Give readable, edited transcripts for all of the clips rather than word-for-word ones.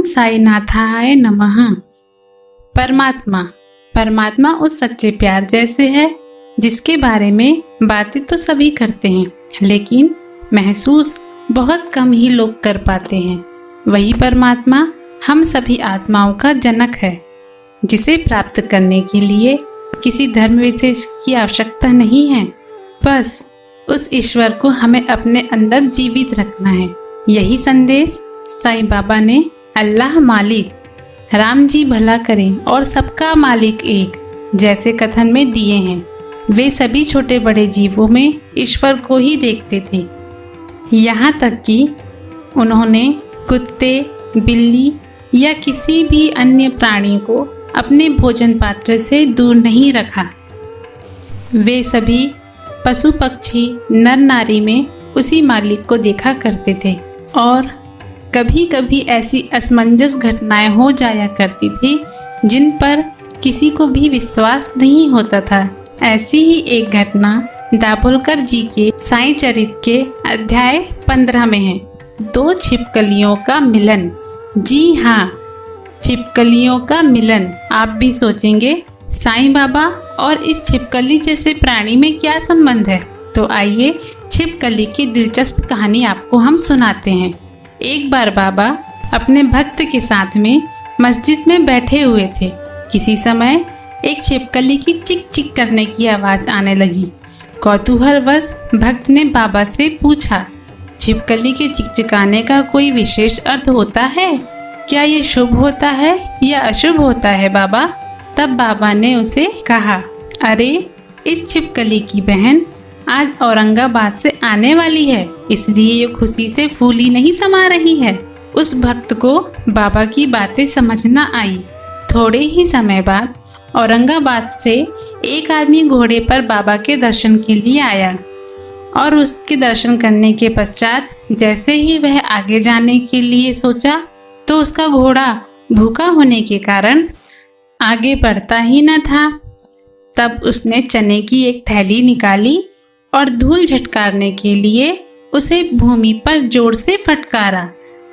ओम साईनाथाय नमः। परमात्मा उस सच्चे प्यार जैसे है जिसके बारे में बातें तो सभी करते हैं, लेकिन महसूस बहुत कम ही लोग कर पाते हैं। वही परमात्मा हम सभी आत्माओं का जनक है, जिसे प्राप्त करने के लिए किसी धर्म विशेष की आवश्यकता नहीं है। बस उस ईश्वर को हमें अपने अंदर जीवित रखना है। यही संदेश साईं बाबा ने अल्लाह मालिक, राम जी भला करें और सबका मालिक एक जैसे कथन में दिए हैं। वे सभी छोटे बड़े जीवों में ईश्वर को ही देखते थे। यहाँ तक कि उन्होंने कुत्ते, बिल्ली या किसी भी अन्य प्राणी को अपने भोजन पात्र से दूर नहीं रखा। वे सभी पशु पक्षी नर नारी में उसी मालिक को देखा करते थे और कभी कभी ऐसी असमंजस घटनाएं हो जाया करती थी जिन पर किसी को भी विश्वास नहीं होता था। ऐसी ही एक घटना दाभोलकर जी के साईं चरित के अध्याय 15 में है। 2 छिपकलियों का मिलन। जी हाँ, छिपकलियों का मिलन। आप भी सोचेंगे साईं बाबा और इस छिपकली जैसे प्राणी में क्या संबंध है? तो आइए छिपकली की दिलचस्प कहानी आपको हम सुनाते हैं। एक बार बाबा अपने भक्त के साथ में मस्जिद में बैठे हुए थे। किसी समय एक छिपकली की चिक चिक करने की आवाज आने लगी। कौतूहलवश भक्त ने बाबा से पूछा, छिपकली के चिकचिकाने का कोई विशेष अर्थ होता है? क्या ये शुभ होता है या अशुभ होता है बाबा? तब बाबा ने उसे कहा, अरे इस छिपकली की बहन आज औरंगाबाद से आने वाली है, इसलिए ये खुशी से फूली नहीं समा रही है। उस भक्त को बाबा की बातें समझ न आई। थोड़े ही समय बाद औरंगाबाद से एक आदमी घोड़े पर बाबा के दर्शन के लिए आया और उसके दर्शन करने के पश्चात जैसे ही वह आगे जाने के लिए सोचा तो उसका घोड़ा भूखा होने के कारण आगे बढ़ता ही न था। तब उसने चने की एक थैली निकाली और धूल झटकारने के लिए उसे भूमि पर जोर से फटकारा।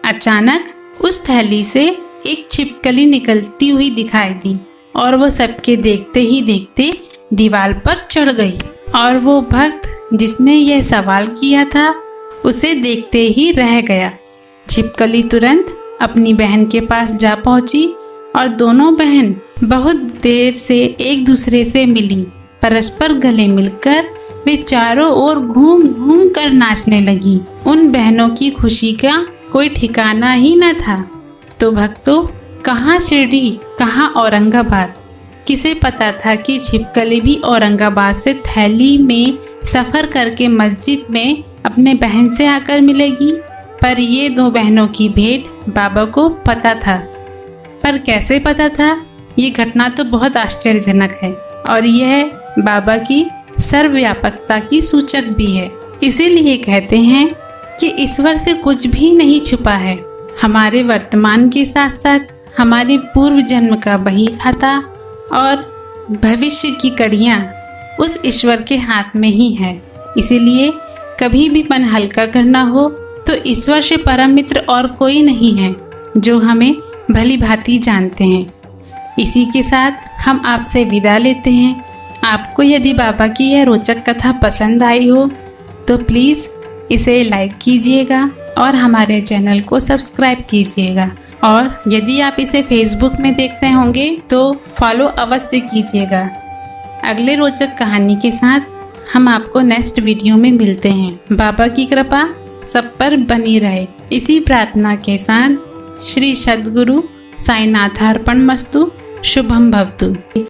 अचानक उस थैली से एक छिपकली निकलती हुई दिखाई दी और वो सबके देखते ही देखते दीवार पर चढ़ गई और वो भक्त जिसने यह सवाल किया था उसे देखते ही रह गया। छिपकली तुरंत अपनी बहन के पास जा पहुंची और दोनों बहन बहुत देर से एक दूसरे से मिली। परस्पर गले मिलकर वे चारों ओर घूम घूम कर नाचने लगी। उन बहनों की खुशी का कोई ठिकाना ही न था। तो भक्तों, कहाँ शिरडी, कहाँ औरंगाबाद। किसे पता था कि छिपकली भी औरंगाबाद से थैली में सफ़र करके मस्जिद में अपने बहन से आकर मिलेगी। पर ये 2 बहनों की भेंट बाबा को पता था। पर कैसे पता था? ये घटना तो बहुत आश्चर्यजनक है और यह बाबा की सर्वव्यापकता की सूचक भी है। इसीलिए कहते हैं कि ईश्वर से कुछ भी नहीं छुपा है। हमारे वर्तमान के साथ साथ हमारे पूर्व जन्म का बही खाता और भविष्य की कड़ियाँ उस ईश्वर के हाथ में ही है। इसीलिए कभी भी मन हल्का करना हो तो ईश्वर से परम मित्र और कोई नहीं है जो हमें भली भांति जानते हैं। इसी के साथ हम आपसे विदा लेते हैं। आपको यदि बाबा की यह रोचक कथा पसंद आई हो तो प्लीज़ इसे लाइक कीजिएगा और हमारे चैनल को सब्सक्राइब कीजिएगा। और यदि आप इसे फेसबुक में देख रहे होंगे तो फॉलो अवश्य कीजिएगा। अगले रोचक कहानी के साथ हम आपको नेक्स्ट वीडियो में मिलते हैं। बाबा की कृपा सब पर बनी रहे, इसी प्रार्थना के साथ श्री सद्गुरु साईनाथार्पणमस्तु। शुभम भवतु।